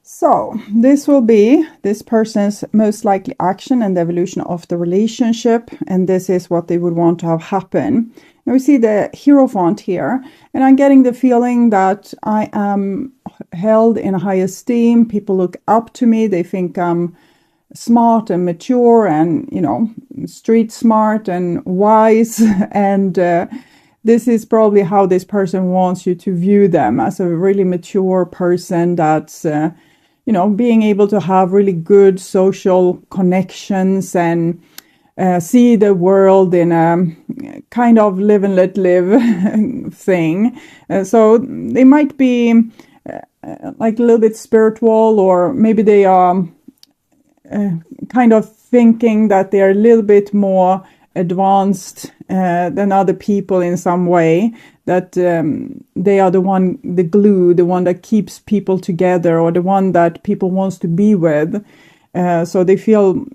So this will be this person's most likely action and the evolution of the relationship. And this is what they would want to have happen. And we see the Hierophant here. And I'm getting the feeling that I am held in high esteem. People look up to me. They think I'm smart and mature and, street smart and wise. And this is probably how this person wants you to view them, as a really mature person that's being able to have really good social connections and see the world in a kind of live and let live thing. So they might be like a little bit spiritual, or maybe they are kind of thinking that they're a little bit more advanced than other people in some way, that they are the glue, the one that keeps people together, or the one that people wants to be with. So they feel,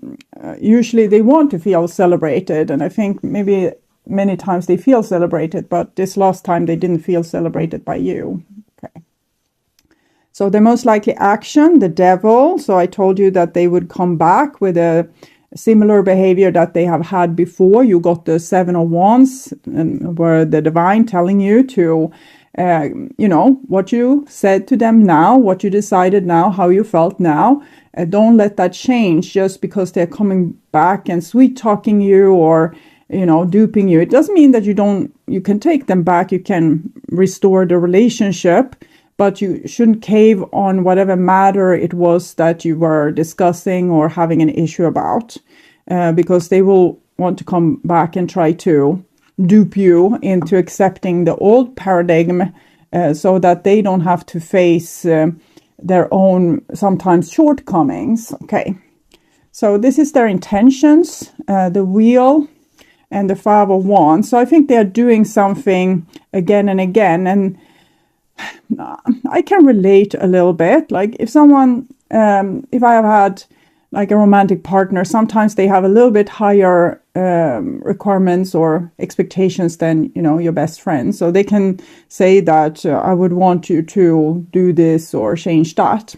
usually they want to feel celebrated. And I think maybe many times they feel celebrated, but this last time they didn't feel celebrated by you. Okay. So the most likely action, the Devil. So I told you that they would come back with a similar behavior that they have had before. You got the Seven of Wands, where the divine telling you to, what you said to them now, what you decided now, how you felt now. Don't let that change just because they're coming back and sweet talking you or, duping you. It doesn't mean that you can take them back. You can restore the relationship, but you shouldn't cave on whatever matter it was that you were discussing or having an issue about, because they will want to come back and try to dupe you into accepting the old paradigm, so that they don't have to face their own sometimes shortcomings. Okay, so this is their intentions, the Wheel and the Five of Wands. So I think they are doing something again and again, and I can relate a little bit. Like if someone, if I have had like a romantic partner, sometimes they have a little bit higher requirements or expectations than, your best friend. So they can say that I would want you to do this or change that.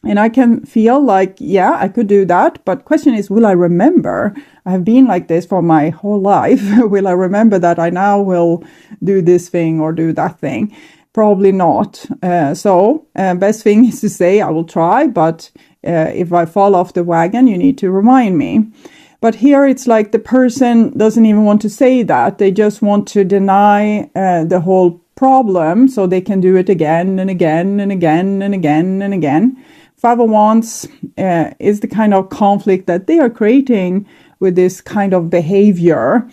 And I can feel like, yeah, I could do that. But question is, will I remember? I have been like this for my whole life. Will I remember that I now will do this thing or do that thing? Probably not. So best thing is to say, I will try, but if I fall off the wagon, you need to remind me. But here it's like the person doesn't even want to say that. They just want to deny the whole problem so they can do it again and again and again and again and again. Five of Wands is the kind of conflict that they are creating with this kind of behavior.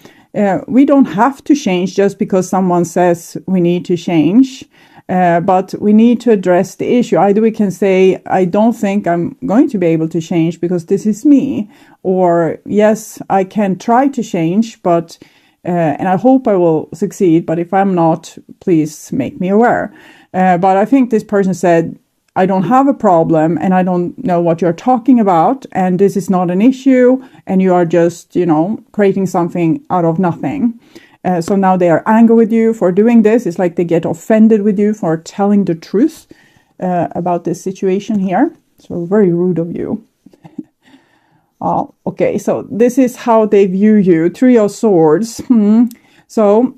We don't have to change just because someone says we need to change, but we need to address the issue. Either we can say, I don't think I'm going to be able to change because this is me, or yes, I can try to change, but and I hope I will succeed, but if I'm not, please make me aware. But I think this person said, I don't have a problem and I don't know what you're talking about, and this is not an issue, and you are just, creating something out of nothing. So now they are angry with you for doing this. It's like they get offended with you for telling the truth about this situation here. So very rude of you. Okay, so this is how they view you. Three of Swords. So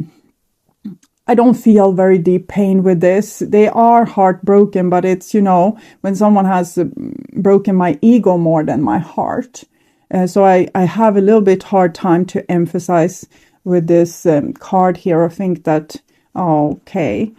I don't feel very deep pain with this. They are heartbroken, but it's, when someone has broken my ego more than my heart. So I have a little bit hard time to emphasize with this card here. I think that, okay,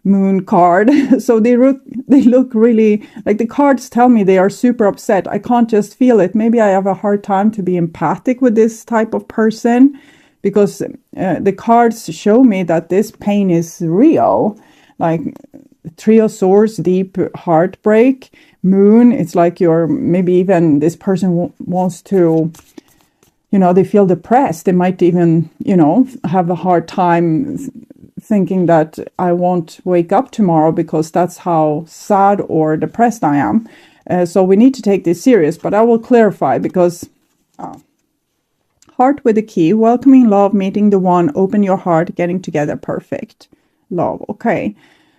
Moon card. So they look really, like the cards tell me they are super upset. I can't just feel it. Maybe I have a hard time to be empathic with this type of person, because the cards show me that this pain is real. Like Three of Swords, deep heartbreak. Moon, it's like maybe even this person wants to, they feel depressed. They might even, have a hard time thinking that I won't wake up tomorrow because that's how sad or depressed I am. So we need to take this serious, but I will clarify because... Heart with a key, welcoming love, meeting the one, open your heart, getting together, perfect. Love, okay.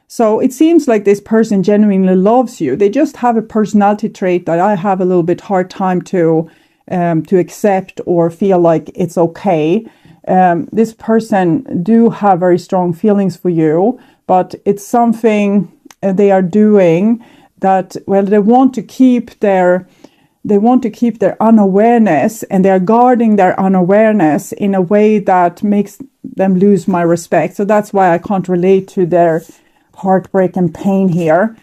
So it seems like this person genuinely loves you. They just have a personality trait that I have a little bit hard time to accept or feel like it's okay. This person do have very strong feelings for you, but it's something they are doing that, well, they want to keep their unawareness, and they're guarding their unawareness in a way that makes them lose my respect. So that's why I can't relate to their heartbreak and pain here,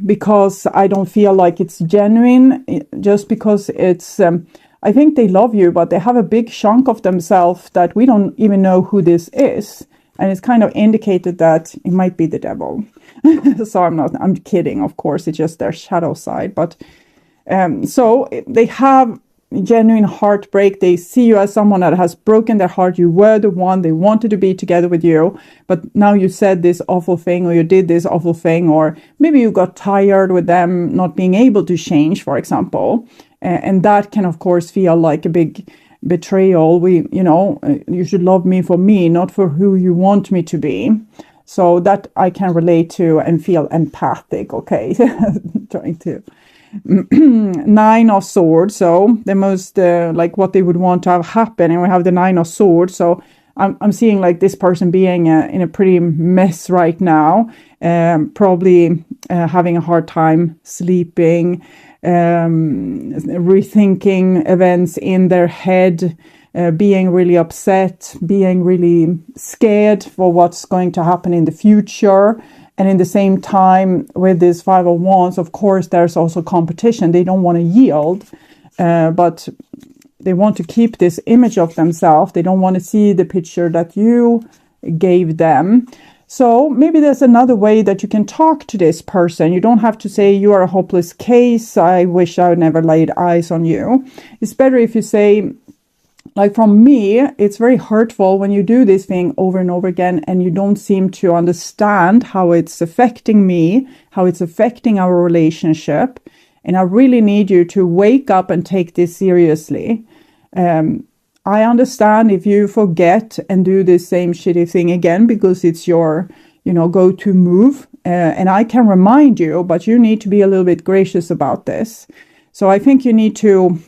because I don't feel like it's genuine, just because it's I think they love you, but they have a big chunk of themselves that we don't even know who this is, and it's kind of indicated that it might be the devil. So I'm kidding, of course, it's just their shadow side. But so they have genuine heartbreak. They see you as someone that has broken their heart. You were the one they wanted to be together with you, but now you said this awful thing, or you did this awful thing, or maybe you got tired with them not being able to change, for example. And that can, of course, feel like a big betrayal. You should love me for me, not for who you want me to be. So that I can relate to and feel empathic. Okay, trying to. 9 of Swords, so the most like what they would want to have happen, and we have the 9 of Swords. So I'm seeing like this person being in a pretty mess right now, probably having a hard time sleeping, rethinking events in their head, being really upset, being really scared for what's going to happen in the future. And in the same time, with this 5 of Wands, of course, there's also competition. They don't want to yield, but they want to keep this image of themselves. They don't want to see the picture that you gave them. So maybe there's another way that you can talk to this person. You don't have to say, you are a hopeless case, I wish I would never laid eyes on you. It's better if you say, like, from me, it's very hurtful when you do this thing over and over again and you don't seem to understand how it's affecting me, how it's affecting our relationship. And I really need you to wake up and take this seriously. I understand if you forget and do the same shitty thing again because it's your, go-to move. And I can remind you, but you need to be a little bit gracious about this. So I think you need to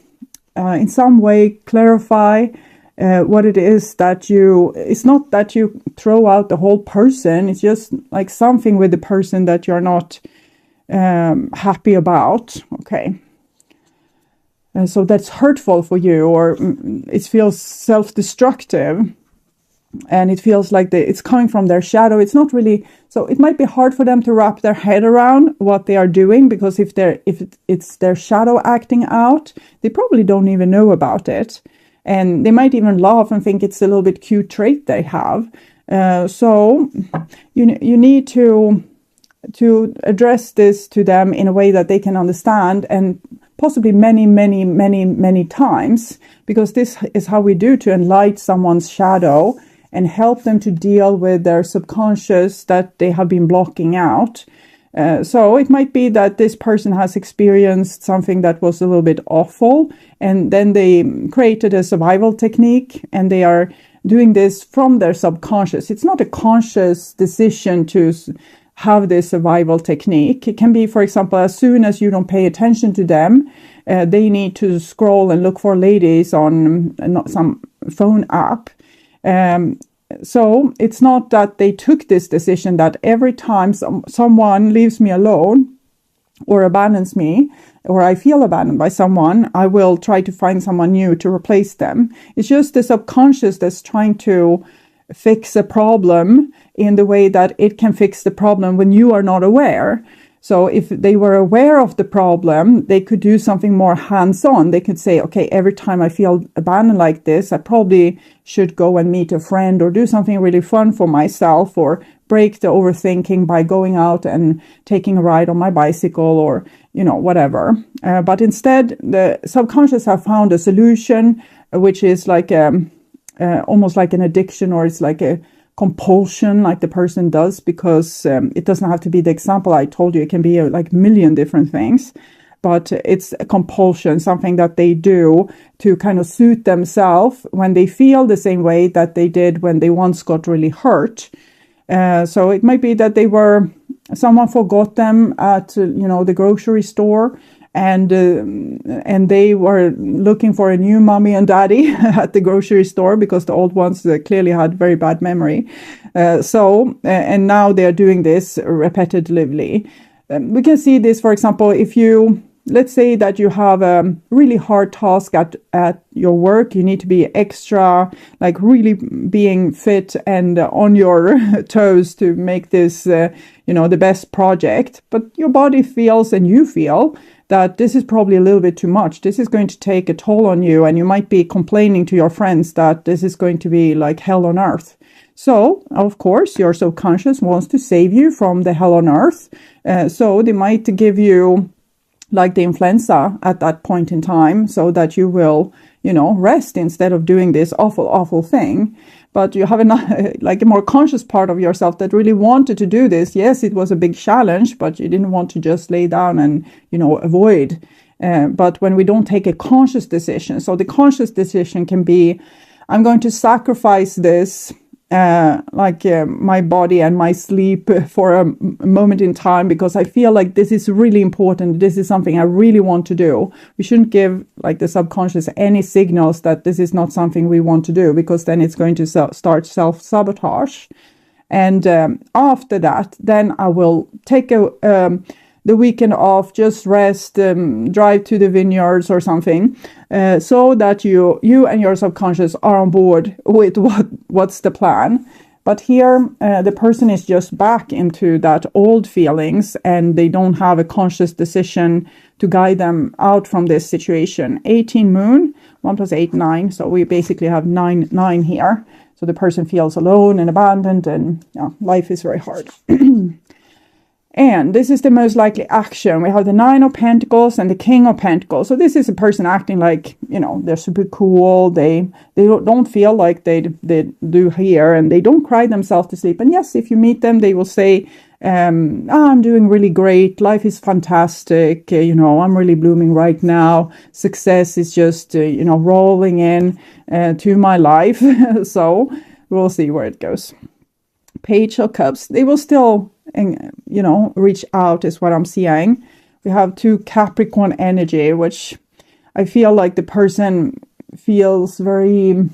in some way clarify what it is that it's not that you throw out the whole person, it's just like something with the person that you're not happy about, okay? So that's hurtful for you, or it feels self-destructive, and it feels like it's coming from their shadow. It's not really, so it might be hard for them to wrap their head around what they are doing, because if it's their shadow acting out, they probably don't even know about it, and they might even laugh and think it's a little bit cute trait they have. So you need to address this to them in a way that they can understand, and possibly many, many, many, many times, because this is how we do to enlighten someone's shadow and help them to deal with their subconscious that they have been blocking out. So it might be that this person has experienced something that was a little bit awful, and then they created a survival technique, and they are doing this from their subconscious. It's not a conscious decision to have this survival technique. It can be, for example, as soon as you don't pay attention to them, they need to scroll and look for ladies on some phone app. So it's not that they took this decision that every time someone leaves me alone or abandons me, or I feel abandoned by someone, I will try to find someone new to replace them. It's just the subconscious that's trying to fix a problem in the way that it can fix the problem when you are not aware. So if they were aware of the problem, they could do something more hands-on. They could say, okay, every time I feel abandoned like this, I probably should go and meet a friend or do something really fun for myself, or break the overthinking by going out and taking a ride on my bicycle, or, whatever. But instead, the subconscious have found a solution, which is like almost like an addiction, or it's like a compulsion, like the person does, because it doesn't have to be the example I told you. It can be like a million different things, but it's a compulsion, something that they do to kind of suit themselves when they feel the same way that they did when they once got really hurt. So it might be that someone forgot them at, the grocery store, and they were looking for a new mommy and daddy at the grocery store because the old ones clearly had very bad memory. And now they're doing this repetitively. We can see this, for example, if let's say that you have a really hard task at your work. You need to be extra, like really being fit and on your toes to make this, the best project. But your body feels, and you feel, that this is probably a little bit too much. This is going to take a toll on you, and you might be complaining to your friends that this is going to be like hell on earth. So, of course, your subconscious wants to save you from the hell on earth. So they might give you like the influenza at that point in time, so that you will, rest instead of doing this awful thing. But you have a more conscious part of yourself that really wanted to do this. Yes, it was a big challenge, but you didn't want to just lay down and, avoid. But when we don't take a conscious decision, so the conscious decision can be, I'm going to sacrifice this, my body and my sleep for a moment in time, because I feel like this is really important. This is something I really want to do. We shouldn't give the subconscious any signals that this is not something we want to do, because then it's going to start self-sabotage. And after that, then I will take the weekend off, just rest, drive to the vineyards or something, so that you and your subconscious are on board with what's the plan. But here, the person is just back into that old feelings, and they don't have a conscious decision to guide them out from this situation. 18 moon, 1 + 8, 9. So we basically have 9 here. So the person feels alone and abandoned, and life is very hard. And this is the most likely action. We have the 9 of Pentacles and the King of Pentacles. So this is a person acting like, they're super cool. They don't feel like they do here, and they don't cry themselves to sleep. And yes, if you meet them, they will say, I'm doing really great. Life is fantastic. I'm really blooming right now. Success is just, rolling in to my life. So we'll see where it goes. Page of Cups. They will still, reach out is what I'm seeing. We have 2 Capricorn energy, which I feel like the person feels very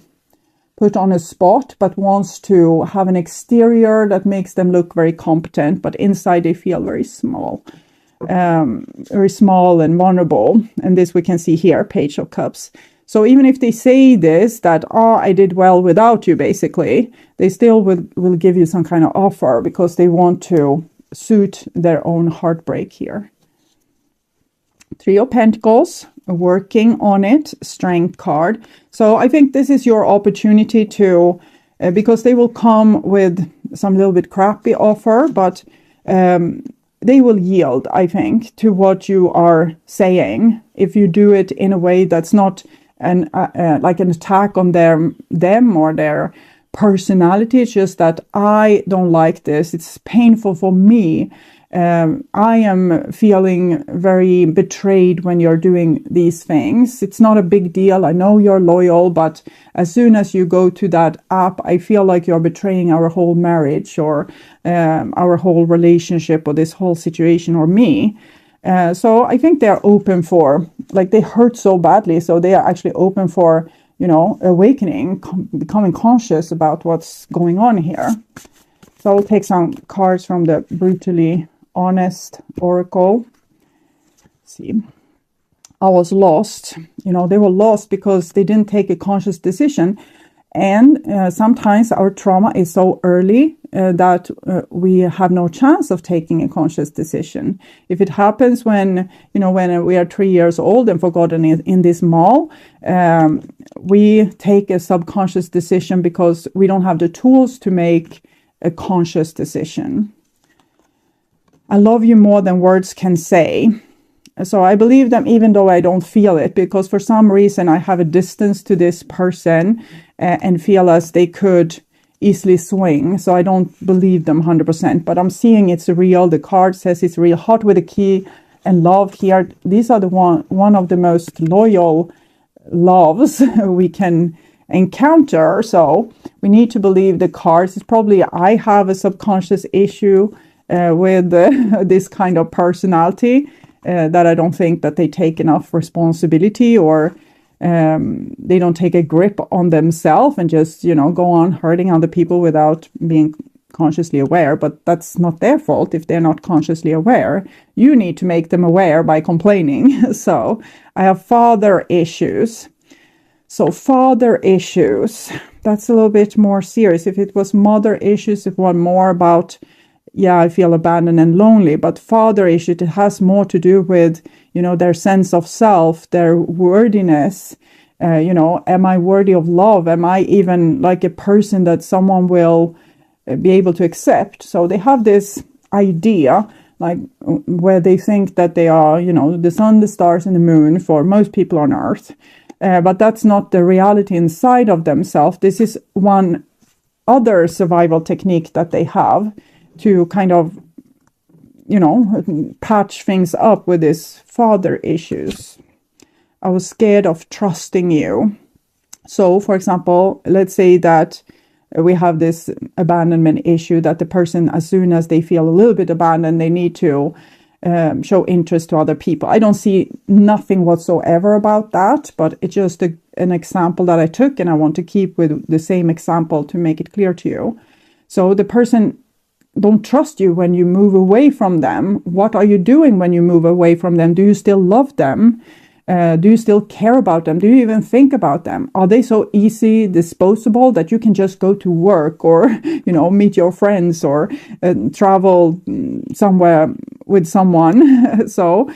put on a spot, but wants to have an exterior that makes them look very competent, but inside they feel very small and vulnerable. And this we can see here, Page of Cups. So even if they say this, that, I did well without you, basically, they still will give you some kind of offer, because they want to suit their own heartbreak here. 3 of Pentacles, working on it, Strength card. So I think this is your opportunity to, because they will come with some little bit crappy offer, but they will yield, I think, to what you are saying, if you do it in a way that's not an attack on them or their personality. It's just that I don't like this. It's painful for me. I am feeling very betrayed when you're doing these things. It's not a big deal. I know you're loyal, but as soon as you go to that app, I feel like you're betraying our whole marriage, or our whole relationship, or this whole situation, or me. So I think they're open for, they hurt so badly. So they are actually open for, awakening, becoming conscious about what's going on here. So I'll take some cards from the Brutally Honest Oracle. Let's see. I was lost. They were lost because they didn't take a conscious decision. And sometimes our trauma is so early that we have no chance of taking a conscious decision. If it happens when we are 3 years old and forgotten in this mall, we take a subconscious decision because we don't have the tools to make a conscious decision. I love you more than words can say. So I believe them even though I don't feel it, because for some reason I have a distance to this person and feel as they could easily swing. So I don't believe them 100%, but I'm seeing it's real. The card says it's real. Heart with a key and love here. These are one of the most loyal loves we can encounter. So we need to believe the cards. It's probably I have a subconscious issue with this kind of personality, that I don't think that they take enough responsibility, or they don't take a grip on themselves and just, go on hurting other people without being consciously aware. But that's not their fault if they're not consciously aware. You need to make them aware by complaining. So I have father issues. So father issues, that's a little bit more serious. If it was mother issues, it was more about, I feel abandoned and lonely. But father issues, it has more to do with, their sense of self, their worthiness. Am I worthy of love? Am I even like a person that someone will be able to accept? So they have this idea, like where they think that they are, the sun, the stars, and the moon for most people on earth. But that's not the reality inside of themselves. This is one other survival technique that they have to kind of, patch things up with this father issues. I was scared of trusting you. So, for example, let's say that we have this abandonment issue, that the person, as soon as they feel a little bit abandoned, they need to show interest to other people. I don't see nothing whatsoever about that, but it's just an example that I took, and I want to keep with the same example to make it clear to you. So the person don't trust you when you move away from them. What are you doing when you move away from them? Do you still love them? Do you still care about them? Do you even think about them? Are they so easy disposable that you can just go to work, or, meet your friends, or travel somewhere with someone? So,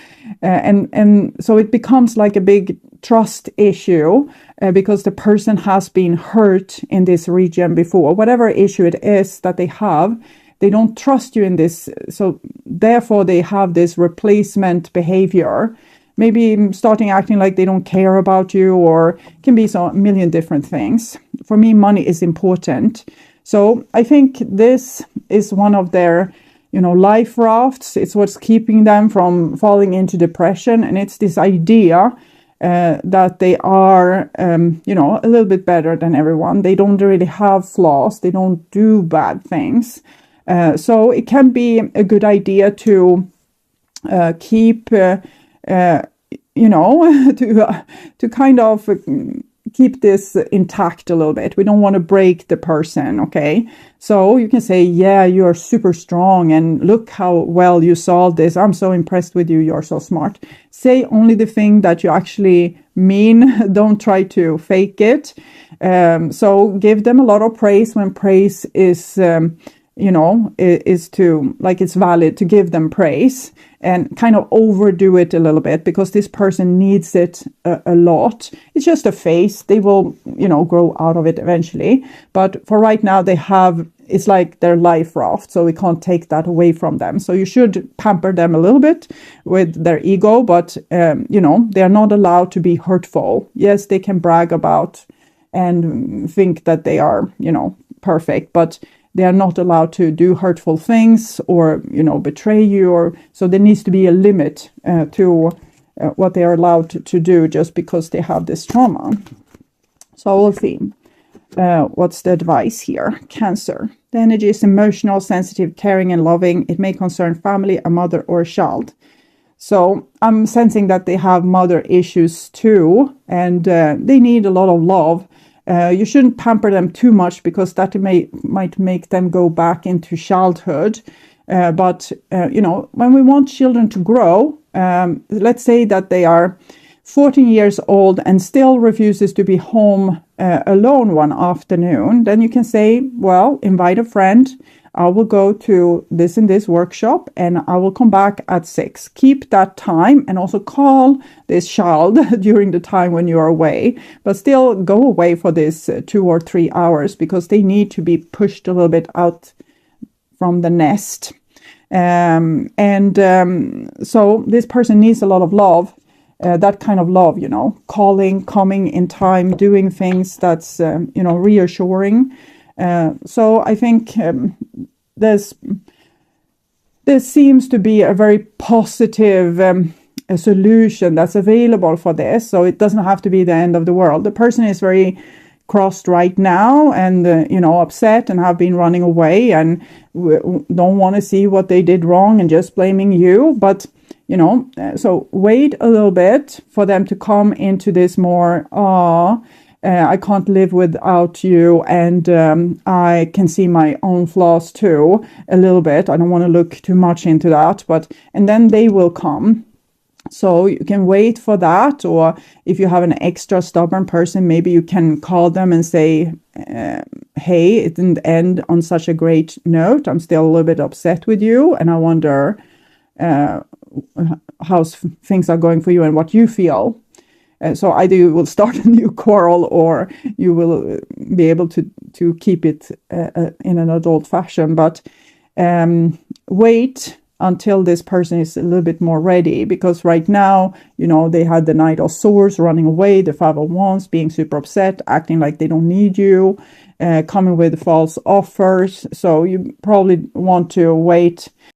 and so it becomes like a big trust issue, because the person has been hurt in this region before. Whatever issue it is that they have, they don't trust you in this. So therefore they have this replacement behavior. Maybe starting acting like they don't care about you, or it can be a million different things. For me, money is important. So I think this is one of their, life rafts. It's what's keeping them from falling into depression. And it's this idea that they are, a little bit better than everyone. They don't really have flaws. They don't do bad things. So it can be a good idea to keep... to kind of keep this intact a little bit. We don't want to break the person, okay? So you can say, yeah, you're super strong, and look how well you solved this. I'm so impressed with you. You're so smart. Say only the thing that you actually mean. Don't try to fake it. So give them a lot of praise when praise is... is to, like, it's valid to give them praise, and kind of overdo it a little bit, because this person needs it a lot. It's just a phase. They will, grow out of it eventually. But for right now, it's like their life raft. So we can't take that away from them. So you should pamper them a little bit with their ego, but, they're not allowed to be hurtful. Yes, they can brag about and think that they are, perfect, but they are not allowed to do hurtful things, or, betray you, or so there needs to be a limit to what they are allowed to do, just because they have this trauma. So we'll see. What's the advice here? Cancer. The energy is emotional, sensitive, caring, and loving. It may concern family, a mother, or a child. So I'm sensing that they have mother issues too, and they need a lot of love. You shouldn't pamper them too much, because that might make them go back into childhood. But when we want children to grow, let's say that they are 14 years old and still refuses to be home alone one afternoon, then you can say, well, invite a friend. I will go to this and this workshop, and I will come back at 6. Keep that time, and also call this child during the time when you are away, but still go away for this 2 or 3 hours, because they need to be pushed a little bit out from the nest. So this person needs a lot of love, that kind of love, calling, coming in time, doing things that's, reassuring. So I think there seems to be a very positive a solution that's available for this. So it doesn't have to be the end of the world. The person is very crossed right now and, you know, upset and have been running away and don't want to see what they did wrong and just blaming you. But, you know, so wait a little bit for them to come into this more, I can't live without you, and I can see my own flaws too, a little bit. I don't want to look too much into that, but, and then they will come. So you can wait for that, or if you have an extra stubborn person, maybe you can call them and say, hey, it didn't end on such a great note. I'm still a little bit upset with you, and I wonder how things are going for you and what you feel. So either you will start a new quarrel, or you will be able to keep it in an adult fashion. But wait until this person is a little bit more ready, because right now, you know, they had the Knight of Swords running away, the Five of Wands being super upset, acting like they don't need you, coming with false offers. So you probably want to wait